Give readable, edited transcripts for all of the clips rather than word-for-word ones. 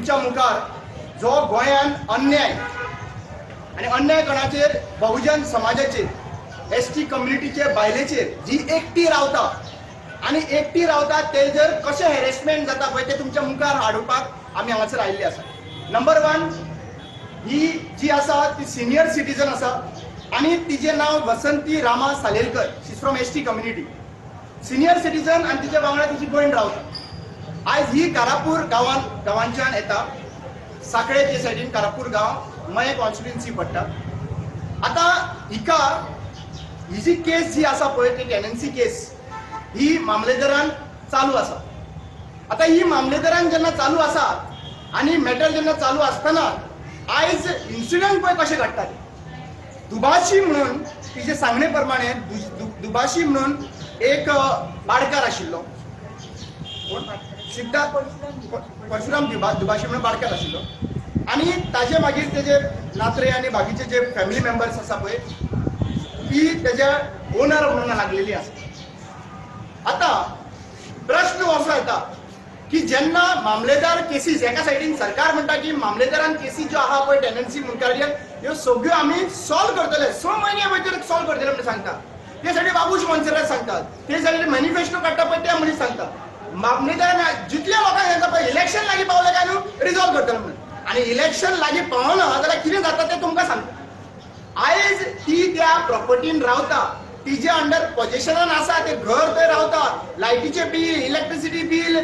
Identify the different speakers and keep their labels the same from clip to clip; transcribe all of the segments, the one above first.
Speaker 1: तुमच्या मुखार जो गोंयान अन्याय आणि अन्याय कोणाचेर बहुजन समाजाचेर एसटी कम्युनिटीचे बायलेचेर जी एकटी रावता आणि एकटी रावता ते जर कशें हॅरेसमेंट जाता पळय ते तुमच्या मुखार हाडपाक आमी हांगासर आयिल्ले आसा. नंबर 1 ही जी आसा ती सिनियर सिटीजन आसा आणि तिचे नाव Vasanti Rama Salelkar. She is from ST community, senior citizen आणि तिच्या वांगडा तिची भयण रावता. आज ही कारापूर गांवांच्यान येता, साखळे ते सायडीन कारापूर गांव मये कॉन्स्टिट्युएन्सी पडटा. आता हिका ही जी केस जी आसा पळय ती टेनन्सी केस ही मामलेदारान चालू आसा. आता ही मामलेदारान जेन्ना चालू आसा आणि मॅटर जेन्ना चालू आसतना आयज इन्सिडंट पळय कशें घडटाले. दुभाशी म्हणून तिचे सांगणे प्रमाणे दुभाशी म्हणून एक बाडकार आशिल्लो, सिद्धार्थ परशुराम दुभाशी म्हणून बाडकार आशिल्लो आणि ताजे मागीर तेजे नात्रे आणि बाकीचे जे फॅमिली मेंबर्स आसा पळय ती तेज्या ओनर म्हणून लागलेली आसा. आता प्रश्न असो येता की जेन्ना मामलेदार केसीस एका सायडीन सरकार म्हणटा की मामलेदारान केसी ज्यो आहा पळय टेनन्सी मुखारयेन ह्यो सगळ्यो आमी सॉल्व करतले, 6 म्हयने भितर सॉल्व करतले म्हणून सांगता. ते सायडीन बाबूश मोन्सेरात सांगतात, ते सायडीन मॅनिफेस्टो काडटा पळय ते म्हणून सांगता. मामलेदारान जितल्या लोकांक सांगता पळय इलेक्शन लागीं पावले काय न्हू रिजॉल्व करतले म्हणून, आणि इलेक्शन लागीं पावना जाल्यार कितें जाता तें तुमकां सांगता. आयज ती त्या प्रॉपर्टीन रावता, तिचे अंडर पोजेशनान आसा, ते घर थंय रावता, लायटीचे बील, इलेक्ट्रिसिटी बील,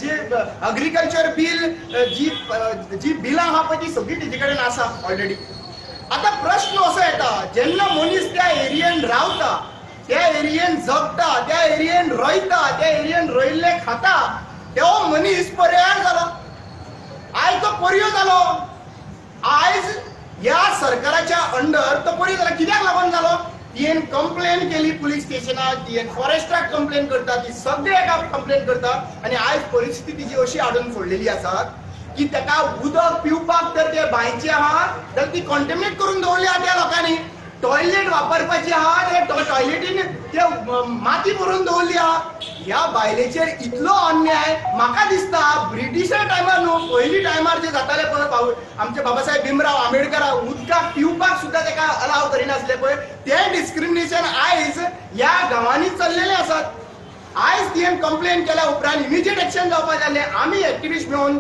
Speaker 1: जे अग्रिकल्चर बील, जी बिलां आहा पळय ती सगळी तिचे कडेन आसा ऑलरेडी. आता प्रश्न असो येता जेन्ना मनीस त्या एरियेन रावता, त्या एरियेन जगता, त्या एरियेन रोयता, त्या एरियेन रोयिल्ले खाता, तो मनीस पर्याय जालो. आयज तो पर्यो जालो. आयज ह्या सरकाराच्या अंडर तो पर्यो जालो. कित्याक लागून जालो? तियेन कंप्लेन केली पुलीस स्टेशनाक, तियेन फॉरेस्टाक कंप्लेन करता, ती सगळे एका कंप्लेन करता आणि आयज परिस्थिती तिची अशी हाडून सोडलेली आसा की ताका उदक पिवपाक तर ते बांयचे आहा तर ती कॉन्टेमिनेट करून दवरली आहा त्या लोकांनी. टॉयलेट वापरपाची आहा ते टॉयलेटीन ते माती भरून दवरली आहा. ह्या बायलेचेर इतलो अन्याय म्हाका दिसता ब्रिटिशर टायमार न्हू पयली टायमार जे जाताले पळय आमचे बाबासाहेब भीमराव आंबेडकर उदकाक पिवपाक सुद्धा ताका अलाव करिनासले पळय ते डिस्क्रिमिनेशन आयज ह्या गांवांनी चल्लेले आसात. आयज तियेन कंप्लेन केल्या उपरांत इमिजिएट एक्शन जावपाक जाल्ले. आमी एक्टिविस्ट मेळून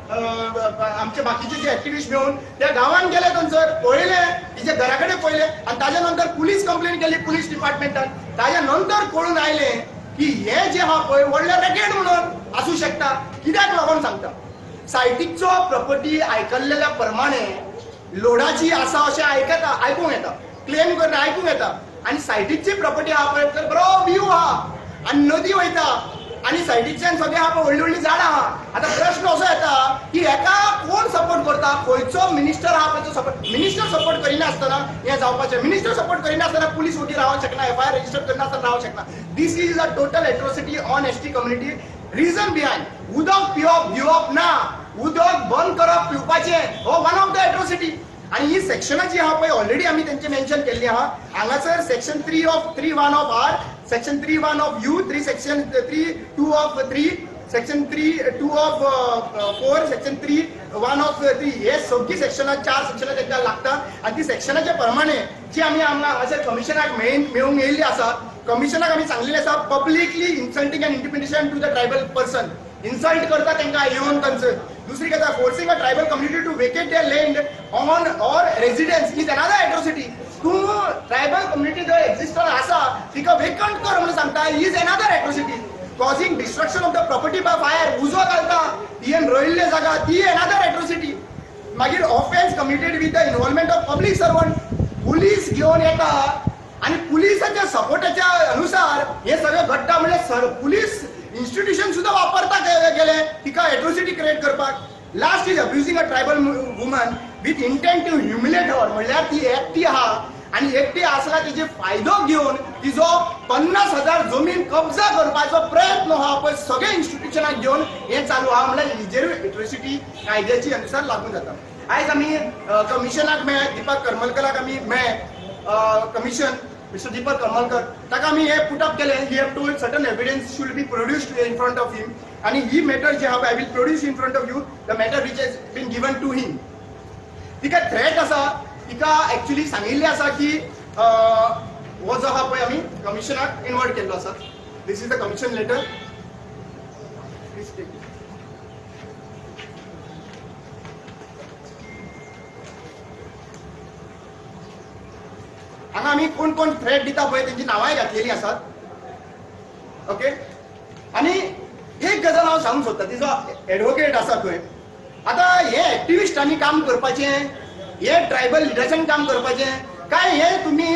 Speaker 1: आमचे बाकीचे जे एक्टिविस्ट मेळून त्या गांवांत गेले, थंयसर पळयले, तिचे घरा कडेन पळयले आणि ताज्या नंतर पुलीस कंप्लेन केली पुलीस डिपार्टमेंटान. ताज्या नंतर कळून आयले की हे जे आहा पळय व्हडले रॅकेट म्हणून आसूं शकता. कित्याक लागून सांगता, सायटीचो प्रॉपर्टी आयकल्लेल्या प्रमाणे लोडाची आसा अशें आयकूंक येता, क्लेम करता आयकूंक येता. आणि सायटीची प्रॉपर्टी आहा पळय तर बरो व्यू आहा आणि नदी वयता आणि सायडीच्यान सगळे आहा व्हडली व्हडली झाडां आहा. आता प्रश्न असो येता की हेका कोण सपोर्ट करता, खंयचो मिनिस्टर आहा पळय तो सपोर्ट. मिनिस्टर सपोर्ट करिनासतना हें जावपाचें. मिनिस्टर सपोर्ट करिनासतना पुलीस वटी रावंक शकना, FIR रजिस्टर करिनासतना रावंक शकना. This is a total atrocity on ST community. Reason behind उदक पिवप दिवप ना, उदक बंद करप पिवपाचें हो वन ऑफ द एट्रोसिटी. आणि ही सेक्शनां जी आहा पळय ऑलरेडी आमी तेंचे मेन्शन केल्ली आहा. हांगासर section 3(1) of R, section 3(1) of U, section 3(2) of 3, section 3(2) of 4, section 3(1) of 3 हे सगळी सेक्शनां 4 सेक्शनां तांकां लागता. आणि ती सेक्शनाच्या प्रमाणे जी आमी हांगासर कमिशनाक मेळूंक येयल्ली आसा, कमिशनाक आमी सांगलेलें आसा publicly insulting and intimidation to the tribal person. Insult करता तांकां येवन थंयसर. दुसरी गजाल forcing a tribal community to vacate their land on or residence is another atrocity. तूं ट्रायबल कम्युनिटी जर एक्झिस्टंट आसा तिका वेकंट कर म्हणून सांगता is another atrocity. Causing destruction of the property by fire, उजो घालता तियेन रोयिल्ले जागा ती अनदर एट्रोसिटी. मागीर offence committed with the involvement of public servant. Police घेवन येता आणि पुलिसाच्या सपोर्टाच्या अनुसार हे सगळें घडटा म्हणजे पुलीस इन्स्टिट्यूशन सुद्धा वापरता गेले तिका एट्रोसिटी क्रिएट करपाक. Last is abusing a tribal woman with intent to humiliate her. म्हणल्यार ती एकटी आहा आणि एकटी आसला तिचे फायदो घेवन तिजो 50,000 जमीन कब्जा करपाचो प्रयत्न हा पळय सगळे इन्स्टिट्यूशनाक घेवन हे चालू आहा. म्हणल्यार हिजेर एट्रोसिटी कायद्याची अनुसार लागू जाता. आयज आमी कमिशनाक मेळ्ळे, दीपक करमलकराक आमी मेळ्ळे, कमिशन Mr. Deepak Kamalkar, ताका आमी हे put up केले. He have told certain evidence should be produced in front of him. आणि ही मॅटर जे I will produce in front of you the matter which has been given to him. तिका threat आसा, तिका actually सांगिल्लें आसा की हो जो आहा पळय आमी कमिशनाक इन्वर्ट केल्लो आसा. दिस इज द कमिशन लेटर. हांगा आमी कोण कोण थ्रेट दिता पळय तेंची नांवांय घातलेलीं आसात. ओके. आनी एक गजाल हांव सांगूंक सोदतां, तिजो एडवोकेट आसा पळय, आतां हे एक्टिविस्टांनी काम करपाचें, हे ट्रायबल लिडर्सांनी काम करपाचें काय हे तुमी,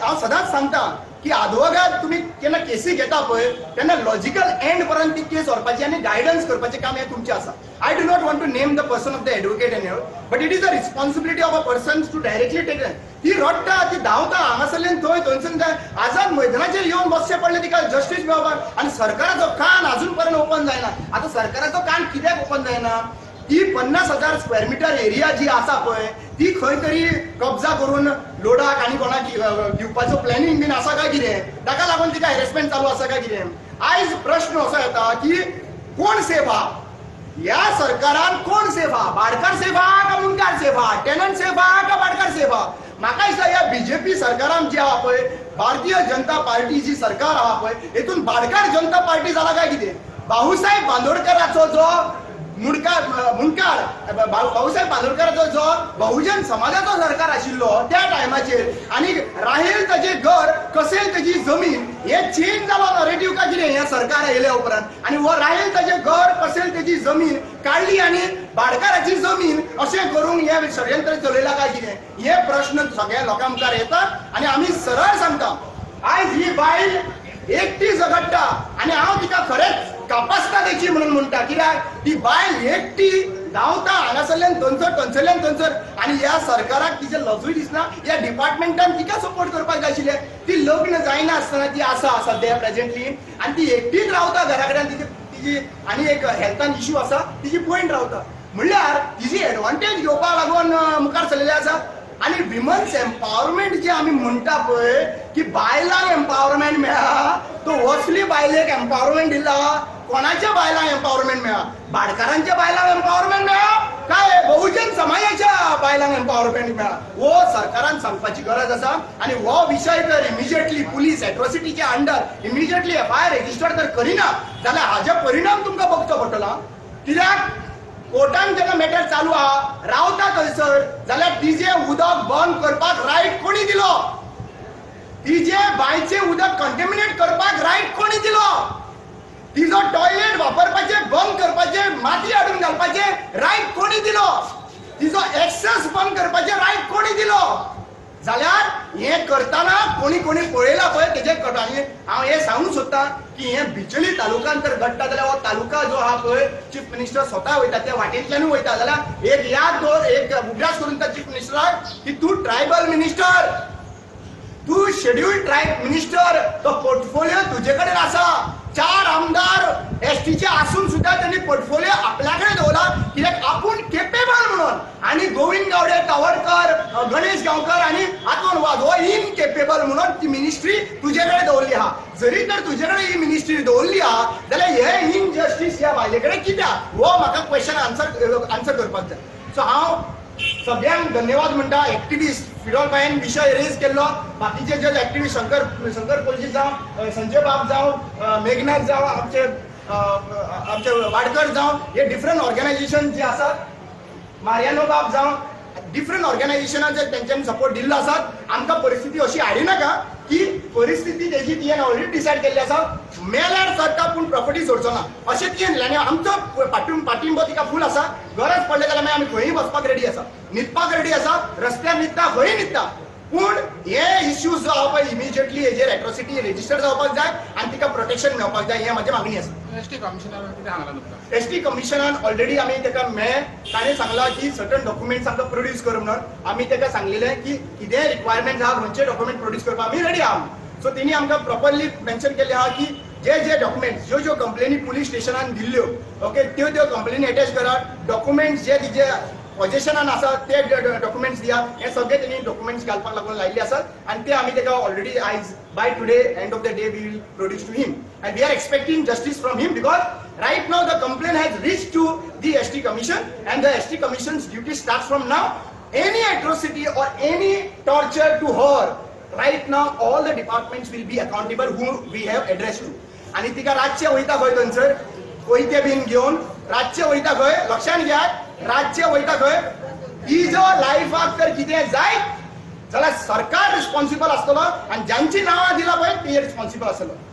Speaker 1: हांव सदांच सांगता की आदवोगाद तुमी केन्ना केसी घेता पळय तेन्ना लॉजिकल एंड पर्यंत ती केस व्हरपाची आनी गायडन्स करपाचें काम हें तुमचें आसा. I do not want to name the person of the advocate and all, but it is a responsibility of a person to directly take. ती रडटा, ती धांवता हांगासरल्यान थंयसून आझाद मैदानाचेर येवन बसचें पडलें तिका जस्टीस मेळोवपाक, आनी सरकाराचो कान अजून पर्यंत ओपन जायना. आतां सरकाराचो कान कित्याक ओपन जायना? ती 50,000 स्क्वेअर मिटर एरिया जी आसा पळय ती खंय तरी कब्जा करून लोडाक आनी कोणाक दिवपाचो प्लॅनिंग बीन आसा काय कितें? ताका लागून तिका हॅरेसमेंट चालू आसा काय कितें? आयज प्रश्न असो येता की कोण सेफ आहा? ह्या सरकारान कोण सेफ आहा? बाडकार सेफ आहा का मुनकार सेफ आहा? टेनंट सेफ आहा का बाडकार सेफ आहा? म्हाका दिसता ह्या बीजेपी सरकारान जी आहा पळय, भारतीय जनता पार्टी जी सरकार आहा पळय, हेतून बाडकार जनता पार्टी जाला काय कितें? भाऊसाहेब बांदोडकराचो जो मुनकार भाऊसाहेब बांदोडकराचो जो बहुजन समाजाचो सरकार आशिल्लो त्या टायमाचेर, आनी राहेल ताचे घर कसेल ताची जमीन, हे चेंज जालो नरेटिव्ह काय कितें ह्या सरकार येयल्या उपरांत? आनी हो राहेल ताचे घर कसेल ताची जमीन काडली आनी बाडकाराची जमीन अशें करूंक हे षडयंत्र चलयलां काय कितें? हे प्रश्न सगळ्या लोकां मुखार येतात आनी आमी सरळ सांगता, आयज ही बायल एकटी झगडटा आनी हांव तिका खरेंच कापासता तेची म्हणून म्हणटा. कित्याक ती बायल एकटी धांवता हांगासरल्यान थंयसर आनी ह्या सरकाराक तिचें लजूय दिसना. ह्या डिपार्टमेंटान तिका सपोर्ट करपाक जाय आशिल्लें. ती लग्न जायना आसतना ती आसा सद्या प्रेझेंटली आनी ती एकटीच रावता घरा कडेन. तिची आनी एक हेल्थान इश्यू आसा, तिची पॉयंट रावता म्हणल्यार तिची एडवांटेज घेवपाक लागून मुखार चलिल्ले आसा. आनी विमन्स एम्पावरमेंट जे आमी म्हणटा पळय की बायलांक एम्पावरमेंट मेळ्ळा, तो असली बायलेक एम्पावरमेंट दिला? कोणाच्या बायलांक एम्पावरमेंट मेळ्ळा? बाडकारांच्या बायलांक एम्पावरमेंट मेळ्ळा काय बहुजन समाजाच्या बायलांक एम्पावरमेंट मेळ्ळा? हो सरकारान सांगपाची गरज आसा. आनी हो विशय जर इमिजिएटली पुलीस एट्रॉसिटीच्या अंडर इमिजिएटली FIR रेजिस्टर जर करिना जाल्यार हाजे परिणाम तुमकां भोगचो पडटलो. कित्याक कोर्टान जेन्ना मॅटर चालू आहा, रावता थंयसर जाल्यार तिजे उदक बंद करपाक रायट कोणी दिलो? तिजे बांयचे उदक कंटेमिनेट करपाक रायट कोणी दिलो? तिजो टॉयलेट वापरपाचे बंद करपाचे, माती हाडून घालपाचे रायट कोणी दिलो? तिजो एक्सेस बंद करपाचे रायट कोणी दिलो? जाल्यार हे करताना कोणी पळयला पळय तेजे कटांनी हांव हे सांगूंक सोदतां की हे बिचोली तालुक्यान जर घडटा जाल्यार हो तालुका जो आहा पळय चीफ मिनिस्टर स्वता वयता त्या वाटेंतल्यानूय वयता जाल्यार एक याद दवर, एक उगडास करून त्या चीफ मिनिस्टराक की तूं ट्रायबल मिनिस्टर, तूं शेड्यूल्ड ट्रायब मिनिस्टर, तो पोर्टफोलिओ तुजे कडेन आसा. 4 आमदार एसटीचे आसून सुद्धा त्यांनी पोर्टफोलिओ आपल्याकडे दवरला कित्याक आपूण केपेबल म्हणून. आणि गोविंद गावडे तावडकर, गणेश गांवकर आणि आतोन वाज हो इनकेपेबल म्हणून ती मिनिस्ट्री तुजे कडेन दवरली आहा. जरी तर तुजे कडेन ही मिनिस्ट्री दवरली आहा जाल्यार हे इनजस्टीस ह्या बायले कडेन कित्याक? हो म्हाका क्वेश्चन आन्सर करपाक जाय. सो हांव सगळ्यांक धन्यवाद म्हणटा. एक्टिविस्ट फिरोल बायन विशय रेज केल्लो, बाकीचे जे एक्टिविस्ट शंकर कोलजी जावं, संजय बाब जावं, मेघनाथ जावं, आमचे वाडकर जावं, हे डिफरंट ऑर्गनायझेशन जे आसात, मारियानो बाब जावं, डिफरंट ऑर्गनायझेशनां जे तेंच्यांनी सपोर्ट दिल्लो आसात. आमकां परिस्थिती अशी हाडी नाका की परिस्थिती तेजी तियेन ऑलरेडी डिसायड केल्ली आसा, मेल्यार चडटा पूण प्रॉपर्टी सोडचो ना अशें तियेन. आनी आमचो पाठिंबो तिका फूल आसा. गरज पडले जाल्यार आमी खंयी वचपाक रेडी आसा, न्हिदपाक रेडी आसा, रस्त्यार न्हिदता, खंयी न्हिदता. पूण हे इश्यूज जो आहा पळय इमिजिएटली हेजेर एट्रॉसिटी रेजिस्टर जावपाक जाय आनी तिका प्रोटेक्शन मेळपाक जाय, हें म्हाजी मागणी आसा. एसटी कमिशनान ऑलरेडी आमी तेका मेळ्ळे, ताणें सांगलां की सर्टन डॉक्युमेंट्स आमकां प्रोड्यूस कर म्हणून. आमी तेका सांगलेलें की कितेंय रिक्वायरमेंट आहा खंयचे डॉक्युमेंट प्रोड्यूस करपाक आमी रेडी आहा. सो तेणी आमकां प्रॉपरली मेन्शन केलें आहा की जे डॉक्युमेंट्स ज्यो कंप्लेनी पुलीस स्टेशनान दिल्ल्यो, ओके, त्यो कंप्लेनी अटॅच करात. डॉक्युमेंट्स जे तिचे पोजेशनान आसा ते डॉक्युमेंट्स दिया, हे सगळे त्यांनी डॉक्युमेंट्स घालपाक लागून लायिल्ले आसात आणि ते आमी तेका ऑलरेडी आयज by today end of the day we will produce to him and we are expecting justice from him because right now the complaint has reached to the ST Commission and the ST Commission's duty starts from now. Any atrocity or any torture to her, right now all the departments will be accountable who we have addressed to. आणि तिका राज्य वयता खंय थंयसर वयते bin घेवन राज्य वयता खंय, लक्षात घ्या राज्य वयता खंय, ही जो लायफाक तर कितें जाय जाल्यार सरकार रिस्पॉन्सिबल आसतलो आणि ज्यांची नावां दिला पळय ते रिस्पॉन्सिबल आसतलो.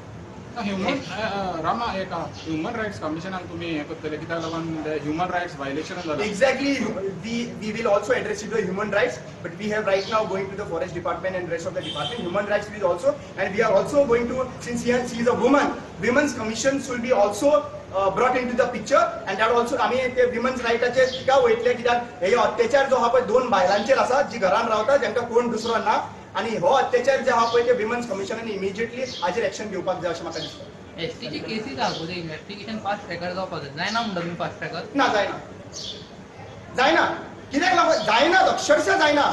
Speaker 2: रामा एक ह्युमन रायट्स कमिशनाक तुम्ही हे करतले कित्याक लागून ह्युमन रायट्स वायलेशन जाता.
Speaker 1: Exactly, we will also address the human rights, but we have right now going to the forest department and rest of the department. Human rights will also, and we are also going to, since she is a woman, women's commissions will be also brought into the picture, and that also आम्ही ते women's रायटाचे तिका वयतले कित्याक हे अत्याचार जो हा पळय दोन बायलांचेर आसा जी घरान रावता जांकां कोण दुसरो ना आणि हो अत्याचार जे हा पळय ते विमन्स कमिशनान इमिजिएटली हाजेर एक्शन घेवपाक जाय अशें म्हाका दिसता.
Speaker 3: एसटीची केसीस आहा इन्व्हेस्टिगेशन फास्ट ट्रॅकर जावपाक जायना म्हणटा तुमी फास्ट ट्रॅकर
Speaker 1: ना जायना कित्याक लागून जायना अक्षरशः जायना.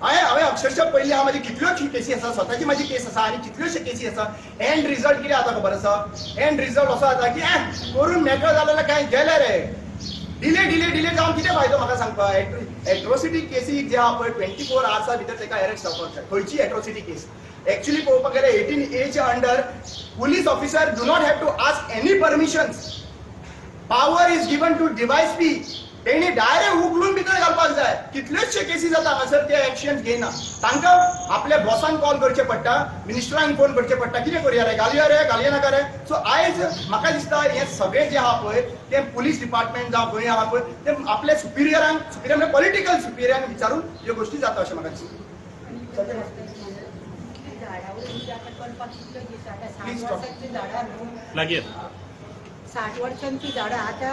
Speaker 1: हांवें अक्षरशः पयलीं हांव म्हाजी कितल्योच केसी आसा, स्वताची म्हाजी केस आसा आनी कितल्योशे केसी आसा. एंड रिजल्ट कितें जाता खबर आसा, एंड रिजल्ट असो जाता की करून मेकळो जालो जाल्यार कांय गेले रे, डिले जावन कितें फायदो म्हाका सांगपाक. एट्रोसिटी केसी जे आहा पळय 24 आवर्सा भितर तेका अरेस्ट जावपाक जाय. खंयची एट्रोसिटी केस एक्चुअली पळोवपाक गेल्यार 18 age under police officer do not have to ask any permissions. Power is given to DYSP. तेणी डायरेक्ट उखलून भितर घालपाक जाय. कितलेशे केसी जाता हांगासर ते एक्शन घेयना. तांकां आपल्या बॉसांक कॉल करचें पडटा, मिनिस्टरांक फोन करचें पडटा, कितें करया रे, घालया नाका रे. सो आयज म्हाका दिसता हे सगळे जे आहा पळय ते पुलीस डिपार्टमेंट जावं खंय आहा पळय ते आपल्या सुपिरियर म्हणजे पॉलिटिकल सुपिरियरांक विचारून ह्यो गोश्टी जाता अशें म्हाका दिसता.
Speaker 2: लागीं
Speaker 4: 60 वर्षांची झाडां आता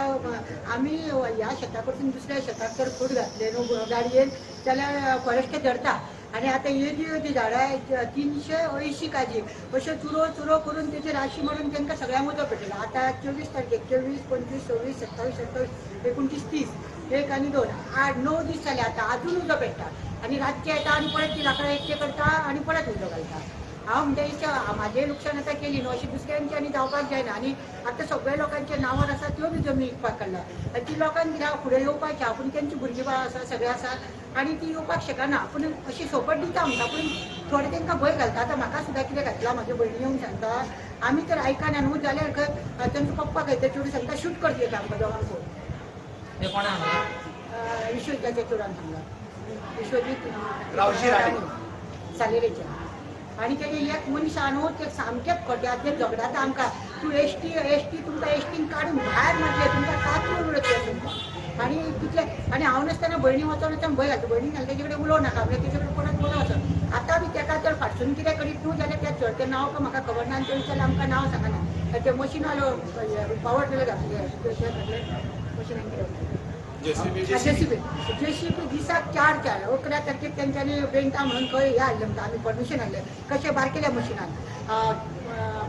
Speaker 4: आम्ही ह्या शेताकडसून दुसऱ्या शेताक जर फूट घातले न्हू गाडयेन जाल्यार फॉरेस्ट धरता. आणि आता हे जी झाडां 380 काजी अश्यो चुरो करून तेचे राशी म्हणून तांकां सगळ्यांक उजो पेटयला. आता 24 तारखेक 24, 25, 26, 27, 28, 29, 30 1 आनी 2 8 9 दीस जाले आता अजून उजो पेटता. आणि रातचे येता आणि परत ती लाकडां एकटे करता आणि परत उजो घालता. हांव म्हणटा म्हाजें लुकसाण आतां केली न्हू अशी दुसऱ्यांची आनी जावपाक जायना. आनी आतां सगळ्या लोकांच्या नांवार आसा त्यो बी जमनी विकपाक काडला. आनी ती लोकांक कित्याक फुडें येवपाचें आपूण तेंची भुरगीं बाळ आसा सगळें आसा आनी ती येवपाक शकना. पूण अशी सोपट दिता म्हणटा पूण थोडे तांकां भंय घालता. आतां म्हाका सुद्दां कितें घातला म्हाज्या भयणी येवन सांगता आमी तर आयकना न्हू जाल्यार खंय तांचो पप्पा खंय ते चेडूं सांगता शूट करची येता आमकां दोगांक.
Speaker 3: ते कोणा सांगला
Speaker 4: विश्वजिताच्या चेडवान सांगला, विश्वजीत
Speaker 1: रावशी राणे
Speaker 4: सालेरेच्या. आणि तेणे एक मनीस आणून ते सामकेच खोट्या ते झगडात आमकां तूं एसटी तुमकां एसटीन काडून भायर मारले तुमकां कातरून उडयतले तुमकां. आणि तितले आणि हांव नासतना भयणी वचोन भंय घालता. भयणी घालता तेजे कडेन उलोवं नाका म्हणजे तेजे कडेन कोणाक उलोवं वचोन. आतां बी ताका जर फाटसून कितें करीत न्हू जाल्यार त्या चडटें नांव म्हाका खबर ना. आनी ते विचारल्यार आमकां नांव सांगना. ते मशीन पावर टिलर घातले मशीन जेसीबी दिसाक 4 11 तारखेक तेंच्यांनी बेंटा म्हणून खंय हे हाडलें म्हणटा आमी परमिशन हाडलें कशें बारकेल्या मशिनान.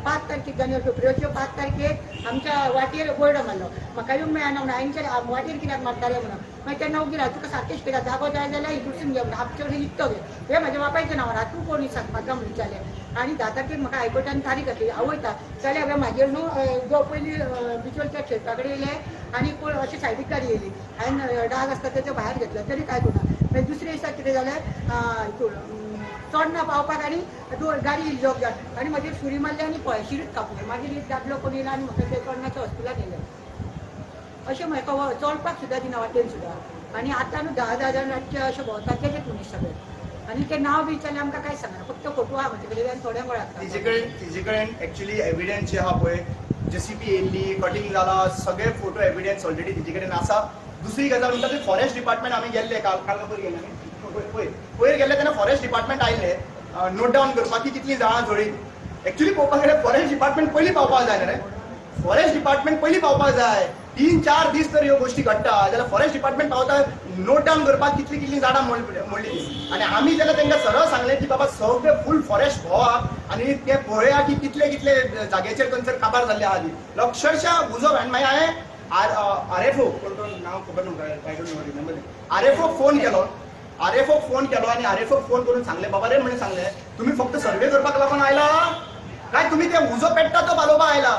Speaker 4: 5 तारखेक जानेवारी फेब्रुवारीच्यो 5 तारखेक आमच्या वाटेर बोर्ड मारलो. म्हाका येवंक मेळना म्हणून हांवें वाटेर कित्याक मारताले म्हणून. मागीर तेन्ना उगीर तुका सारकें शिकयता जागो जाय जाल्यार हितून घे म्हणून आमचे कडेन लिखतो घे. हे म्हाज्या बापायचें नांवार तूं कोण सांग म्हाका म्हणून विचारलें. आनी 10 तारखेक म्हाका हायकोर्टान तारीख घातली हांव वयता जाल्यार हांवें म्हाजेर न्हू जो पयलीं बिचोलच्या खेळपा कडेन येयले आनी कोण अशी सायडीक गाडी येयली. हांवें डाग आसता तेचो भायर घेतलो तरी काय कोणा. मागीर दुसरे दिसा कितें जालें हितून चोडणा पावपाक आनी गाडी येयली जोग जावन आनी मागीर सुरी मारली आनी पळय शिरीत कापली. मागीर एक दादलो कोण येयलो आनी म्हाका ते चोडणाच्या हॉस्पिटलाक गेले. अशें म्हाका चलपाक सुद्दां दिना वाटेन सुद्दां. आनी आतां न्हू 10 जाण रातचे अशें भोंवता तेजेच मनीस सगळे. आनी ते नांव बी विचारल्यार आमकां कांय सांगना फक्त फोटो आहा म्हजे कडेन आनी थोड्यांक वळखता.
Speaker 1: तिजे कडेन एक्चुअली एविडन्स जे आहा पळय जेसीपी येयल्ली कटींग जाला सगळे फोटो एविडन्स ऑलरेडी तिजे कडेन आसा. दुसरी गजाल म्हणटा ती फॉरेस्ट डिपार्टमेंट आमी गेल्ले काल पयर गेले पयर गेल्ले तेन्ना फॉरेस्ट डिपार्टमेंट आयिल्ले नोट डावन करपाक की कितलीं झाडां झोडली. एक्चुअली पळोवपाक गेल्यार फॉरेस्ट डिपार्टमेंट पयलीं पावपाक जाय न्हू रे. फॉरेस्ट डिपार्टमेंट पयलीं पावपाक जाय. 3-4 दीस तर ह्यो गोश्टी घडटा जाल्यार फॉरेस्ट डिपार्टमेंट पावता नोट डावन करपाक कितलीं झाडां मोडली. आनी आमी जाल्यार तांकां सरळ सांगलें की बाबा सगळे फूल फॉरेस्ट भोंवा आनी ते पळया की कितले जाग्याचेर खंयसर काबार जाल्ले आहा ती. अक्षरशः उजो आनी मागीर हांवें RFO नाव खबर नव्हतं RFO फोन केलो आणि RFO फोन करून सांगले बाबा रे म्हणे सांगले तुम्ही फक्त सर्वे करपाक लागून आयला काय तुम्ही ते उजो पेट्टा तो बालोबा आयला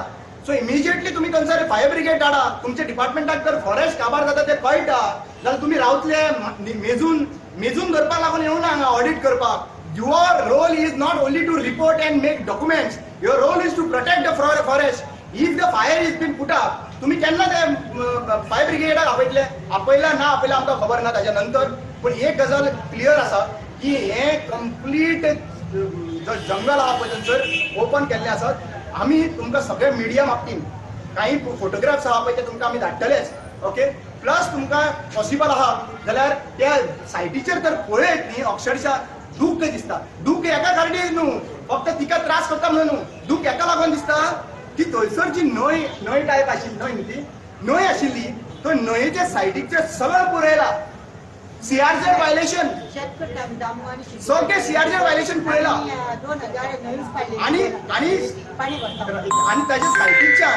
Speaker 1: सो इमिजिएटली तुम्ही थंयसर फायर ब्रिगेड धाडा तुमच्या डिपार्टमेंटाक जर फॉरेस्ट काबार जाता ते कळटा जाल्यार तुम्ही रावतले मेजून करपाक लागून येवना हांगा ऑडिट करपाक Your role is not only to report and make documents. Your role is to protect the forest. If the fire is been put up, तुम्ही केन्ना ते फायर ब्रिगेडाक आपयला ना आपयला आमकां खबर ना ताच्या नंतर पण एक गजाल क्लियर आसा की हे कंप्लीट जो जंगल आहा पळय थंयसर ओपन केल्ले आसात आमी तुमकां सगळे मिडिया मागतील काही फोटोग्राफ्स आहा पळय ते तुमकां आमी धाडटलेच ओके प्लस तुमकां पॉसिबल आहा जाल्यार त्या सायटीचेर तर पळयत न्ही अक्षरशः दूख दिसता दूख एका कारणी न्हू फक्त तिका त्रास करता म्हणून न्हू दूख एका लागून दिसता की थंयसर जी न्हंय टायप आशिल्ली न्हंय न्ही ती न्हंय आशिल्ली तो न्हंयेच्या सायडीकचे सगळं पुरयला CRZ वायलेशन सगळे CRZ वायलेशन पळयला आणि ताच्या सायडीच्या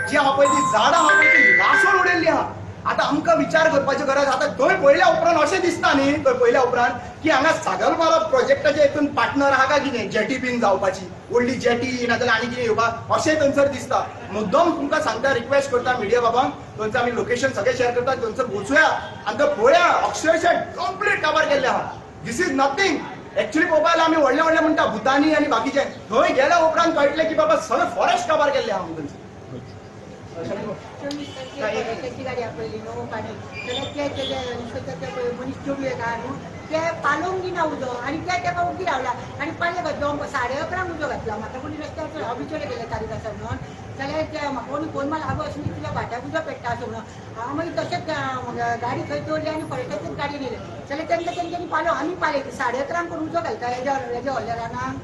Speaker 1: जी आहा पळय ती झाडां आहा पळय ती लासून उडयल्ली आहा आता आमकां विचार करपाची गरज आतां थंय पळयल्या उपरांत अशें दिसता न्ही थंय पळयल्या उपरांत की हांगा सागरमाला प्रोजेक्टाच्या हितून पार्टनर आहा काय कितें जेटी बीन जावपाची व्हडली जेटी नाजाल्यार आनी कितें येवपाक अशें थंयसर दिसता मुद्दम तुमकां सांगता रिक्वेस्ट करता मिडिया बाबांक थंयसर आमी लोकेशन सगळें शेअर करता थंयसर वचुया आनी थंय पळया अक्षरशः कंप्लीट काबार केल्ले आहा दिस इज नथींग एक्चुअली पळोवपाक आमी व्हडले व्हडले म्हणटा भुतानी आनी बाकीचे थंय गेल्या उपरांत कळटलें की बाबा सगळें फॉरेस्ट काबार केल्ले आहा म्हणून
Speaker 4: 24 गाडी आपली नो पाणी ते मनीस चोरी का न्हू ते पालोवंक दिना उजो आनी ते तेका उगी रावला आनी पाळले घातलो 11:30 उजो घातला म्हाका कोणी रस्त्यार हांव गेले तारीख आसा म्हणून जाल्यार ते म्हाका कोण म्हाका लागो अशें तुज्या भाट्याक उजो पेट्टा असो म्हणून हांव मागीर तशेंच गाडी थंय दवरली आनी पर्यटकाचीच गाडी नेली जाल्यार तेंच्यांनी पालो आमी पाले 11:30 करून उजो घालता हेज्या व्हडल्या रानाक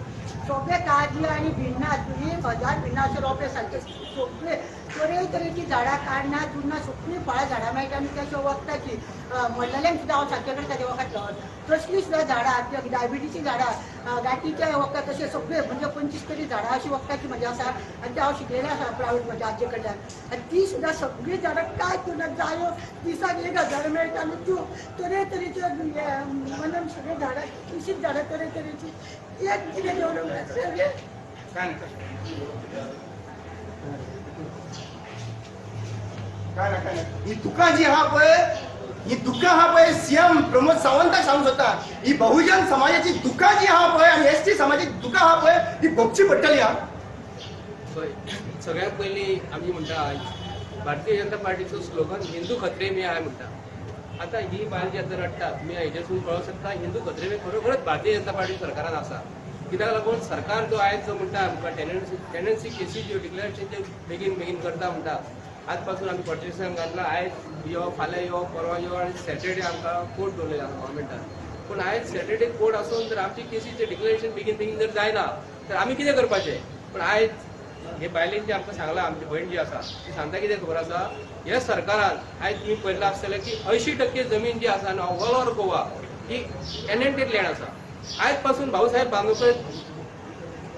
Speaker 4: सगळे काजी आनी भिन्नास 1000 भिन्नास रोपे सारके सगळे तरेतरेची झाडां काडना चुडना सगळीं फळां झाडां मेळटा आनी त्या वखदाची म्हणलेल्यांक सुद्दां हांव सारके करता त्या वखद तसलीं सुद्दां झाडां डायबिटीची झाडां गांठीच्या वखद तशें सगळे म्हणजे 25 तरी झाडां अशी वखदाची म्हजी आसा आनी ते हांव शिकलेलें आसा प्रायवेट म्हज्या आजये कडल्यान आनी ती सुद्दां सगळीं झाडां काय करून जायो दिसाक 1000 मेळटा आनी त्यो तरेतरेचे म्हणून सगळे झाडां 30 झाडां तरेतरेची एक कितें दवरूंक सगळे
Speaker 1: काय ही दुकां जी आहा पळय सीएम प्रमोद सावंताक सांगूंक सोदता ही बहुजन समाजाची दुकां जी आहा पळय आनी एसटी समाजाची दुकां आहा पळय ती भोगची पडटली हा
Speaker 5: सगळ्यात पयलीं आमी म्हणटा भारतीय जनता पार्टीचो स्लोगन हिंदू खत्रे में आहे म्हणटा आता ही बायल जी आतां रडटा तुमी हेजेसून कळोवंक शकता हिंदू खत्रे में खरोखरच भारतीय जनता पार्टी सरकारान आसा कित्याक लागून सरकार जो आयज जो म्हणटा आमकां टेनन्सी केसी ज्यो डिक्लेरेशन बेगीन करता म्हणटा आज पासून आमी कॉन्ट्रिब्युशन घातला आयज यो फाल्यां यो परवा यो आनी सॅटर्डे आमकां कोर्ट दवरलेला गव्हर्मेंटान पूण आयज सॅटर्डे कोर्ट आसून जर आमची केसीचें डिक्लेरेशन बेगीन जर जायना तर आमी कितें करपाचें पूण आयज हे बायलेन जे आमकां सांगलां आमची भयण जी आसा ती सांगता कितें खबर आसा ह्या सरकारान आयज तुमी पळयलां आसतलें की 80% जमीन जी आसा न्हू ऑल ओव्हर गोवा ही टेनंटेड लँड आसा आयज पासून भाऊसाहेब बांदोडकर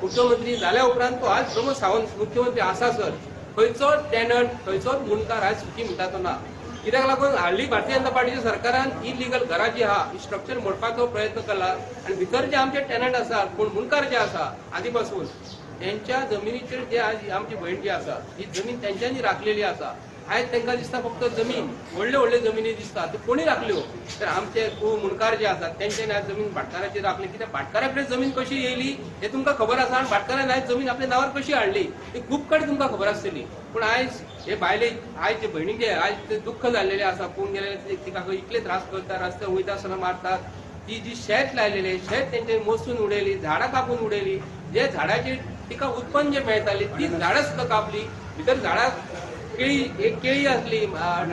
Speaker 5: मुख्यमंत्री जाल्या उपरांत तो आज प्रमोद सावंत मुख्यमंत्री आसा सर खंयचो टॅनंट खंयचोच मुणकार आयज सुखी म्हणटा तो ना कित्याक लागून हालीं भारतीय जनता पार्टीच्या सरकारान इलिगल घरां जी आहा ही स्ट्रक्चर मोडपाचो प्रयत्न केला आनी भितर जे आमचे टॅनंट आसा पूण मुणकार जे आसा आदी पासून त्यांच्या जमिनीचेर जे आज आमची भयण जी आसा ही जमीन तेंच्यांनी राखलेली आसा आयज तांकां दिसता फक्त जमीन व्हडल्यो जमिनी दिसता त्यो कोणी राखल्यो तर आमचे मुणकार जे आसात तेंच्यांनी आज जमीन भाटकाराचेर राखली कित्याक भाटकारा कडेन जमीन कशी येयली हे तुमकां खबर आसा आनी भाटकारान आयज जमीन आपल्या नांवार कशी हाडली ही खूब कडेन तुमकां खबर आसतली पूण आयज हे बायले आयज जे भयणीचे आयज ते दुख्ख जाल्लेले आसा कोण गेले तिका इतले त्रास करता रस्त्यार वयता आसतना मारतात ती जी शेत लायलेले शेत तेंच्यांनी मोसून उडयली झाडां कापून उडयली जे झाडाचेर तिका उत्पन्न जे मेळटाली ती झाडां सुद्दां कापली भितर झाडां केळी आसली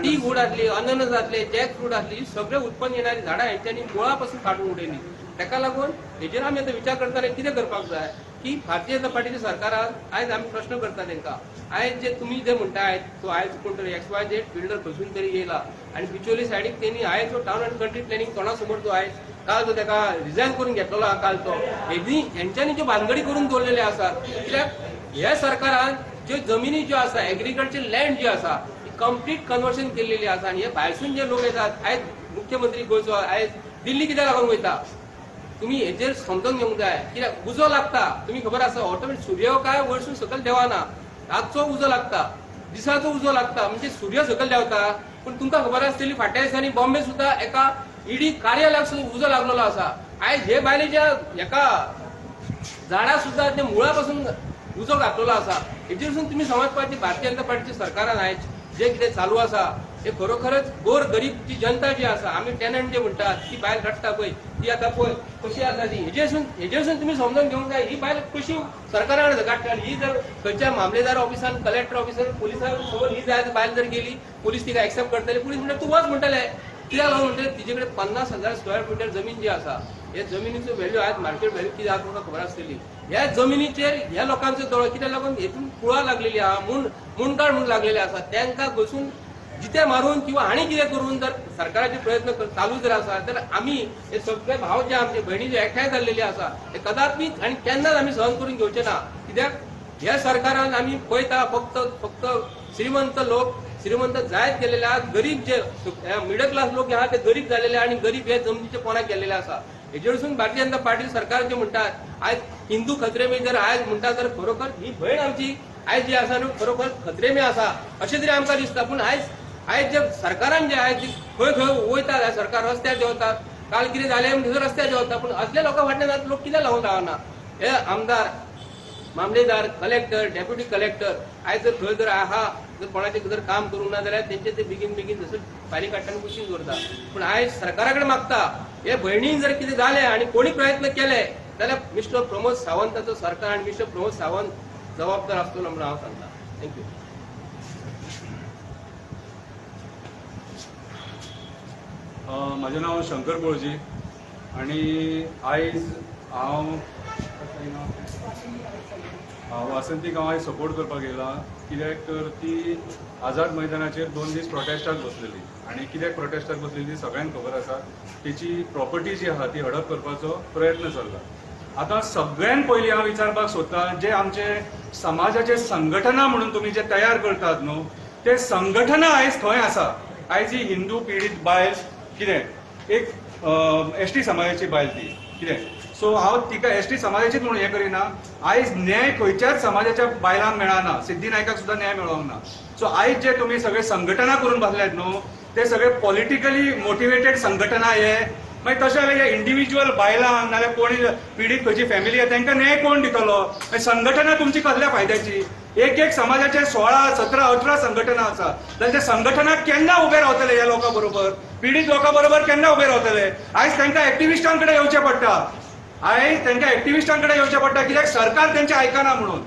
Speaker 5: टी वूड आसली अननस आसले जॅक फ्रूट आसली सगळे उत्पन्न येणारी झाडां हेंच्यांनी मुळा पासून काडून उडयली ताका लागून हेजेर आमी आतां विचार करताले कितें करपाक जाय की भारतीय जनता पार्टीच्या सरकारान आयज आमी प्रश्न करता तांकां आयज जे तुमी जे म्हणटात तो आयज कोण तरी XYZ बिल्डर खंयसून तरी येयला आनी बिचोली सायडीक तेणी आयज जो टावन आनी कंट्री प्लॅनिंग तोंडा समोर जो आयज काल जो ताका रिजायन करून घेतलेलो आहा काल तो हेंच्यांनी ज्यो भानगडी करून दवरलेले आसात कित्याक ह्या सरकारान ज्यो जमिनी ज्यो आसा एग्रीकल्चर लँड जी आसा ती कंप्लीट कन्वर्शन केलेली आसा आणि हे भायरसून जे लोक येतात आयज मुख्यमंत्री गोंयचो आयज दिल्ली कित्याक लागून वयता तुम्ही हेजेर समजून घेवंक जाय कित्याक उजो लागता तुम्ही खबर आसा ऑटोमॅटिक सूर्य काय वयरसून सकयल देवाना रातचो उजो लागता दिसाचो उजो लागता म्हणजे सूर्य सकयल देंवता पण तुमकां खबर आसतली फाटल्या दिसांनी बॉम्बे सुद्धा एका ईडी कार्यालयाक सुद्धा उजो लागलेलो आसा आयज हे बायलेच्या एका झाडां सुद्धा ते मुळा पासून उजो घातलेलो आसा हेजेरसून तुम्ही समज पाहिजे भारतीय जनता पार्टीच्या सरकारान आयज जे कितें चालू आसा हे खरोखरच गोर गरीब जी जनता जी आसा आमी टेनंट जे म्हणटात ती बायल रडटा पळय ती आतां पळय कशी आसा ती हेजेरसून तुम्ही समजून घेवंक जाय ही बायल कशी सरकारान काडटा ही जर खंयच्या मामलेदार ऑफिसान कलेक्टर ऑफिसान पुलिसां समोर ही जाय बायल जर गेली पुलीस तिका एक्सेप्ट करतले पुलीस म्हणटा तूं वच म्हणटले कित्याक लागून म्हणटले तिचे कडेन 50,000 स्क्वेअर मिटर जमीन जी आसा हे जमिनीचो व्हॅल्यू आज मार्केट व्हॅल्यू कितें आसा तुमकां खबर आसतली ह्या जमिनीचेर ह्या लोकांचो दोळो कित्याक लागून हेतून कुळा लागलेली आहा मुंडकाड म्हणून लागलेले आसा तांकां बसून जिते मारून किंवा आनी कितें करून जर सरकाराचे प्रयत्न चालू जर आसा तर आमी हे सगळे भाव जे आमचे भयणी जे एकठांय जाल्लेले आसा ते कदापीच आनी केन्नाच आमी सहन करून घेवचे ना कित्याक ह्या सरकारान आमी पळयता फक्त श्रीमंत लोक श्रीमंत जायत गेलेले आहात गरीब जे मिडल क्लास लोक आहात ते गरीब झालेले आणि गरीब हे जमनीचे पोनाक गेलेले आसा हेजेरसून भारतीय जनता पार्टी सरकार जे म्हणतात आयज हिंदू खत्रे में जर आयज म्हणटा तर खरोखर ही भयण आमची आयज जी आसा न्हू खरोखर खत्रे में आसा अशें तरी आमकां दिसता पूण आयज जे सरकारान जे आयज खंय खंय वयतात सरकार रस्त्यार देंवतात काल कितें जालें म्हणून रस्त्यार देंवता पूण असल्या लोकां फाटल्यान लोक कित्याक लागून रावना हे आमदार मामलेदार कलेक्टर डेप्युटी कलेक्टर आयज जर खंय जर आहा जर कोणाचें जर काम करूंक ना जाल्यार तेंचे ते बेगीन जसं फायली काडटाना कुशीन करता पूण आयज सरकारा कडेन मागता हे भयणीन जर कितें जालें आनी कोणी प्रयत्न केले जाल्यार मिस्टर प्रमोद सावंताचो सरकार आनी मिस्टर प्रमोद सावंत जबाबदार आसतलो म्हणून हांव सांगता थँक्यू
Speaker 6: म्हजें नांव शंकर बोळजी आनी आयज हांव वासंती गांवाक सपोर्ट करपाक येयला कित्याक तर ती आझाद मैदानाचेर 2 दीस प्रोटेस्टाक बसलेली आनी कित्याक प्रोटेस्टाक बसलेली ती सगळ्यांक खबर आसा तेची प्रॉपर्टी जी आहा ती हडप करपाचो प्रयत्न चल्ला आतां सगळ्यान पयलीं हांव विचारपाक सोदतां जे आमचे समाजाचे संघटना म्हणून तुमी जे तयार करतात न्हू ते संघटना आयज खंय आसा आयज ही हिंदू पिडीत बायल कितें एक एसटी समाजाची बायल ती कितें सो हांव तिका एसटी समाजाचीच म्हणून हें करिना आयज न्याय खंयच्याच समाजाच्या बायलांक मेळना सिद्धी नायकाक सुद्दां न्याय मेळोंक ना सो आयज जे तुमी सगळे संघटना करून बसल्यात न्हू ते सगळे पॉलिटिकली मोटिवेटेड संघटना हे मागीर तशें जाल्यार हे इंडिविज्युअल बायलांक नाल्यार कोणी पिडीत खंयची फॅमिली आसा तांकां न्याय कोण दितलो संघटना तुमची कसल्या फायद्याची एक समाजाचे 16, 17, 18 संघटना आसा जाल्यार त्या संघटनाक केन्ना उबे रावतले ह्या लोकां बरोबर पिडीत लोकां बरोबर केन्ना उबे रावतले आयज तांकां एक्टिविस्टां कडेन येवचें पडटा आयज तांकां एक्टिविस्टां कडेन येवचें पडटा कित्याक सरकार तेंचें आयकना म्हणून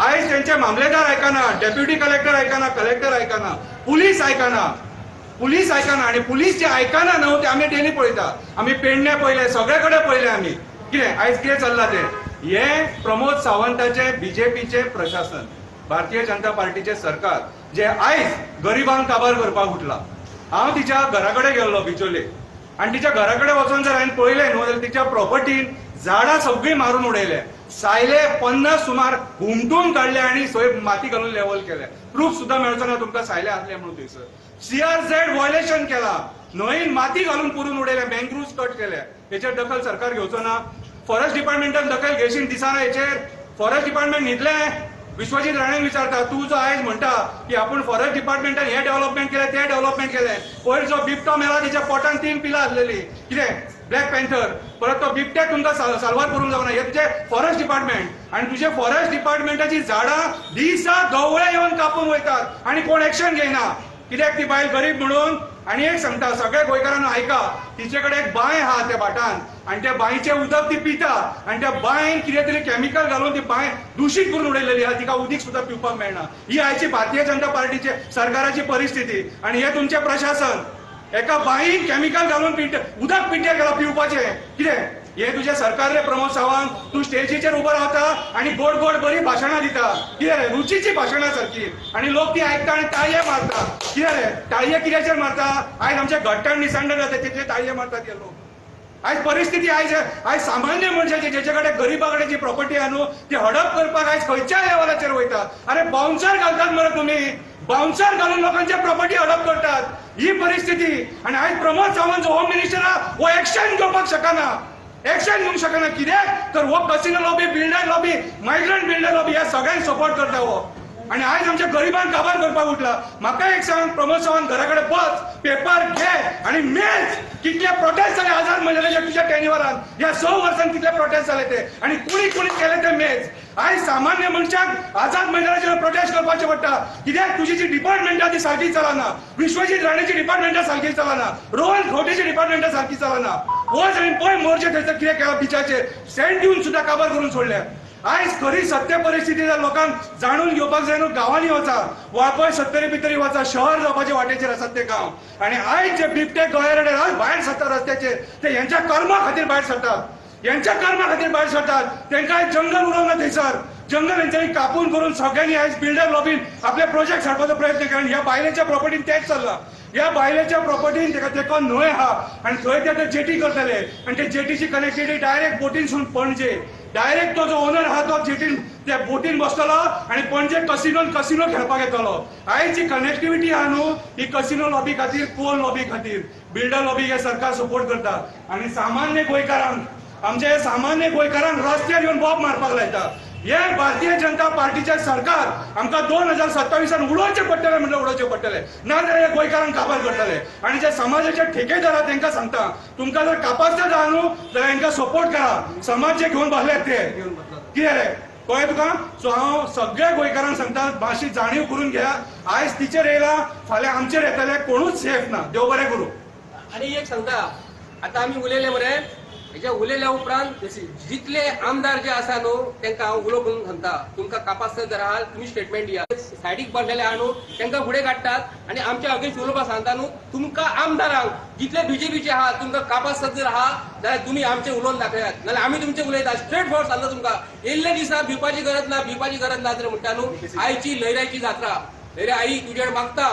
Speaker 6: आयज तेंचे मामलेदार आयकना डेप्युटी कलेक्टर आयकना कलेक्टर आयकना पुलीस आयकना आनी पुलीस जे आयकना न्हू ते आमी डेली पळयता आमी पेडणे पळयले सगळे कडेन पळयले आमी कितें आयज कितें चल्लां तें हे प्रमोद सावंताचे बीजेपीचे प्रशासन भारतीय जनता पार्टीचे सरकार जे आयज गरिबांक काबार करपाक उठला हांव तिच्या घरा कडेन गेल्लो बिचोले आनी तिच्या घरा कडेन वचून जर हांवें पळयलें न्हू जाल्यार तिच्या प्रॉपर्टीन झाडां सगळीं मारून उडयले सायले 50 सुमार हुमटून काडले आनी थंय माती घालून लेवल केले प्रूफ सुद्दां मेळचो ना तुमकां सायले आसले म्हणून थंयसर CRZ व्हायोलेशन केला न्हंयेन माती घालून पुरून उडयले मँग्रुव्ज कट केले हेचेर दखल सरकार घेवचो ना फॉरेस्ट डिपार्टमेंटान दखल घेयशीन दिसाना हेचेर फॉरेस्ट डिपार्टमेंट न्हिदलें विश्वजीत राणेक विचारता तू जो आयज म्हणटा की आपूण फॉरेस्ट डिपार्टमेंटान हे डेव्हलपमेंट केले ते डेव्हलपमेंट केले पयर जो बिबटो मेला तिच्या पोटान 3 पिलां आसलेली कितें ब्लॅक पॅन्थर परत तो बिबट्याक तुमकां साल्वार करूंक जावना हे तुजे फॉरेस्ट डिपार्टमेंट आनी तुजे फॉरेस्ट डिपार्टमेंटाची झाडां दिसा गवळे येवन कापून वयतात आनी कोण एक्शन घेयना कित्याक ती बायल गरीब म्हणून आनी एक सांगता सगळ्या गोंयकारांना आयका तिचे कडेन एक बांय आहा त्या भाटान आनी त्या बांयचें उदक ती पिता आनी त्या बांयन कितें तरी केमिकल घालून ती बांय दूषित करून उडयलेली आहा तिका उदीक सुद्दां पिवपाक मेळना ही आयची भारतीय जनता पार्टीचे सरकाराची परिस्थिती आनी हे तुमचें प्रशासन एका बांयन केमिकल घालून उदक पिड्ड्यार केला पिवपाचें कितें हे तुझे सरकार रे प्रमोद सावंत तू स्टेजीचेर उबो रावता आनी गोड गोड बरी भाशणां दिता कितें रे रुचीची भाशणां सारकी आनी लोक ती आयकता आनी ताळये मारता कितें रे ताळये कित्याचेर मारता आयज आमचे घट्टण निसंड जाता तितले ताळये मारतात हे लोक
Speaker 7: आयज परिस्थिती आयज सामान्य मनशाची जेचे कडेन गरीबा कडेन जी प्रॉपर्टी आहा न्हू ती हडप करपाक आयज खंयच्या लेवलाचेर वयता. अरे बाउन्सर घालतात मरे तुम्ही, बाउन्सर घालून लोकांचे प्रॉपर्टी हडप करतात. ही परिस्थिती. आणि आयज प्रमोद सावंत जो होम मिनिस्टर आहा वो एक्शन घेवपाक शकना, एक्शन घेवंक शकना. कित्याक तर हो casino lobby, builder lobby, migrant builder lobby ह्या सगळ्यांक सपोर्ट करता हो. आणि आयज आमच्या गरिबांक काबार करपाक उठला. म्हाका एक सांग प्रमोद सावंत, घरा कडेन बस, पेपर घे आणि मेच कितले प्रोटेस्ट जाले आझाद मैदानाच्या तुझ्या टेन्युअरान. ह्या 6 वर्सांत कितले प्रोटेस्ट जाले ते आणि कुणी कुणी केले ते मेच. आयज सामान्य मनशाक आझाद मैदानाचेर प्रोटेस्ट करपाचें पडटा. कित्याक तुजी जी डिपार्टमेंटां ती सारकी चलना, विश्वजीत राणेची डिपार्टमेंटां सारकी चलना, रोहन खंवटेची डिपार्टमेंटां सारकी चलना. वच आनी पळय मोर्चे थंयसर कितें केलां बिचाचेर, सेंट दिवन सुद्दां काबार करून सोडल्या. आयज खरी सत्य परिस्थिती जर लोकांक जाणून घेवपाक जाय न्हू, गांवांनी वचा, वापय 70 भितरी वचा, शहर जावपाचे वाटेचेर आसात ते गांव. आणि आयज जे बिबटे गोंयरेडे भायर सरतात रस्त्याचेर, ते हेंच्या कर्मा खातीर भायर सरतात, हेंच्या कर्मा खातीर भायर सरतात. तांकां जंगल उडोवना थंयसर, जंगल हेंच्यांनी कापून करून सगळ्यांनी आयज बिल्डर लॉबीन आपले प्रोजेक्ट हाडपाचो प्रयत्न केला. ह्या बायलेच्या प्रॉपर्टीन तेच चल्ला. ह्या बायलेच्या प्रॉपर्टीन तेका न्हंय आहा आणि थंय ते जेटी करतले आणि ते जेटीची कनेक्टिविटी डायरेक्ट बोटीनसून पणजे, डायरेक्ट तो जो ओनर आहा तो जेटीन त्या बोटीन बसतलो आणि पणजे कसिनो खेळपाक येतलो. आयज जी कनेक्टिविटी आहा न्हू ही कसिनो लॉबी खातीर, पोल लॉबी खातीर, बिल्डर लॉबी हे सरकार सपोर्ट करता. आणि सामान्य गोंयकारांक, आमच्या सामान्य गोंयकारांक रस्त्यार येवन बॉब मारपाक लायता. हे भारतीय जनता पार्टीचे सरकार आमकां 2027 उडोवचे पडटले म्हणजे उडोवचे पडटले, नाजाल्यार हे गोंयकारांक काबार करतले. आणि जे समाजाचे ठेकेदार आहा तांकां सांगता, तुमकां जर कापास्तां जाय न्हू जाल्यार हांकां सपोर्ट करा. समाज जे घेवन बसल्यात ते कितें रे कळ्ळें तुका. सो हांव सगळ्या गोंयकारांक सांगता, मातशी जाणीव करून घ्या. आयज तिचेर येयला, फाल्यां आमचेर येतले, कोणूच सेफ ना. देव बरें करूं.
Speaker 5: आणि एक सांगता, आता आम्ही उलयले मरे, हेच्या उलयल्या उपरांत जितले आमदार जे आसा न्हू तांकां हांव उलो करून सांगता, तुमकां कापास्तां जर आहा तुम्ही स्टेटमेंट दिया. सायडीक बसलेले आहा न्हू तांकां फुडें काडटात आणि आमच्या अगेन्स्ट उलोवपाक सांगता न्हू. तुमकां आमदारांक जितले बीजेपीचे आहा तुमकां कापास्तां जर आहा जाल्यार तुमी आमचे उलोवन दाखयात, नाल्यार आमी तुमचे उलयता. स्ट्रेट फॉर्ड सांगता तुमकां. येयल्ले दिसा भिवपाची गरज ना, भिवपाची गरज ना तर म्हणटा न्हू. आयची लयराची जात्रा. लयरे आई तुजेर मागता,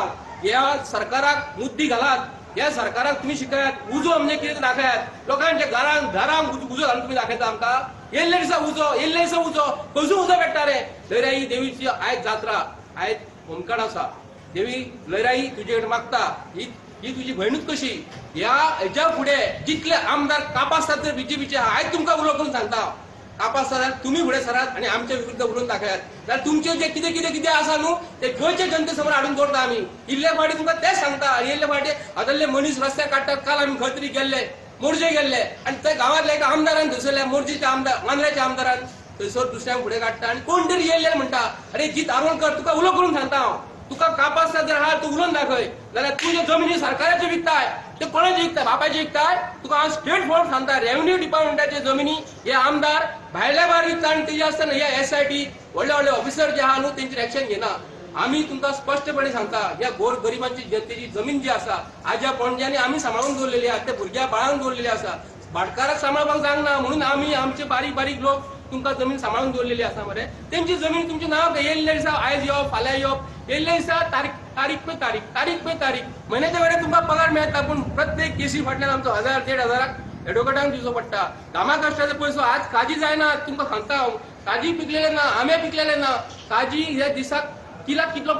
Speaker 5: ह्या सरकाराक मुद्दी घालात, या सरकाराक तुम्ही शिकायात, उजो म्हणजे कितें दाखयात. लोकांच्या घरांक उजो घालून तुम्ही दाखयता आमकां. येयल्ले दिसा उजो, येयल्ले दिसा उजो, खंयसून उजो पेट्टा रे. लयराई देवीची आयज जात्रा, आयज होमकाड आसा. देवी लयराई तुजे कडेन मागता, ही तुजी भयणूच कशी. ह्या हेच्या फुडें जितले आमदार कापास्तात जर बीजेपीचे आहा, आयज तुमकां उलो करून सांगता, कापास्तात जाल्यार तुमी फुडें सरात आणि आमच्या विरुद्ध उलोवन दाखयात. जाल्यार तुमचे जे कितें आसा न्हू ते गोंयचे जनते समोर हाडून दवरता आमी. इल्ले फावटी तुमकां तेच सांगता. येयल्ले फावटी आदले मनीस रस्त्यार काडटात. काल आमी खंय तरी गेल्ले, मोर्जे गेल्ले आणि त्या गांवांतल्या एका आमदारान थंयसरल्या मोर्जेच्या आमदार, मांद्र्याच्या आमदारान थंयसर दुसऱ्यांक फुडें काडटा आणि कोण तरी येयल्ले म्हणटा, अरे जीत आरोणकर तुका उलो करून सांगता हांव, तुका कापास्तां जर आहा तूं उलोवन दाखय. जाल्यार तुजे जमिनी सरकाराचे विकताय, ते कोणाचे विकताय, बापाचे विकताय. तुका हांव स्ट्रेट फॉर्ड सांगता, रेव्हेन्यू डिपार्टमेंटाचे जमिनी हे आमदार भायल्या भायर विकता आणि तेजे आसतना हे SIT व्हडले व्हडले ऑफिसर जे आहा न्हू तेंचेर एक्शन घेना. आमी तुमकां स्पश्टपणे सांगता, ह्या गोर गरिबांची जनतेची जमीन जी आसा आज्या पणज्यांनी आमी सांबाळून दवरलेली आसा, ते भुरग्या बाळांक दवरलेली आसा. भाटकाराक सांबाळपाक जायना म्हणून आमी आमचे बारीक बारीक लोक तुमकां जमीन सांबाळून दवरलेली आसा मरे. तेंची जमीन तुमचें नांव येयल्ले दिसा आयज येवप, फाल्यां येवप, येयल्ले दिसा तारीख पे तारीख म्हयन्याच्या वेळेर तुमकां पगार मेळटा, पूण प्रत्येक केसी फाटल्यान आमचो 1000-1500 एडवोकेटांक दिवचो पडटा. कामा कश्टाचो पयसो आज काजी जायना तुमकां सांगता हांव. काजी पिकलेले ना, आंबे पिकलेले ना. काजी ह्या दिसाक किलाक कितलो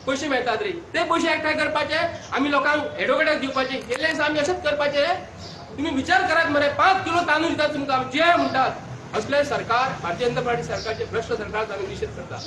Speaker 5: पयशे मेळटात रे. ते पयशे एकठांय करपाचे, आमी लोकांक एडवोकेटाक दिवपाचे. येयल्ले दिसा आमी अशेंच करपाचे. तुम्ही विचार करात मरे, 5 किलो तांदूळ दितात तुमकां जे म्हणटात. असले सरकार, भारतीय जनता पार्टी सरकारचे भ्रष्ट सरकार आमी निषेध करता.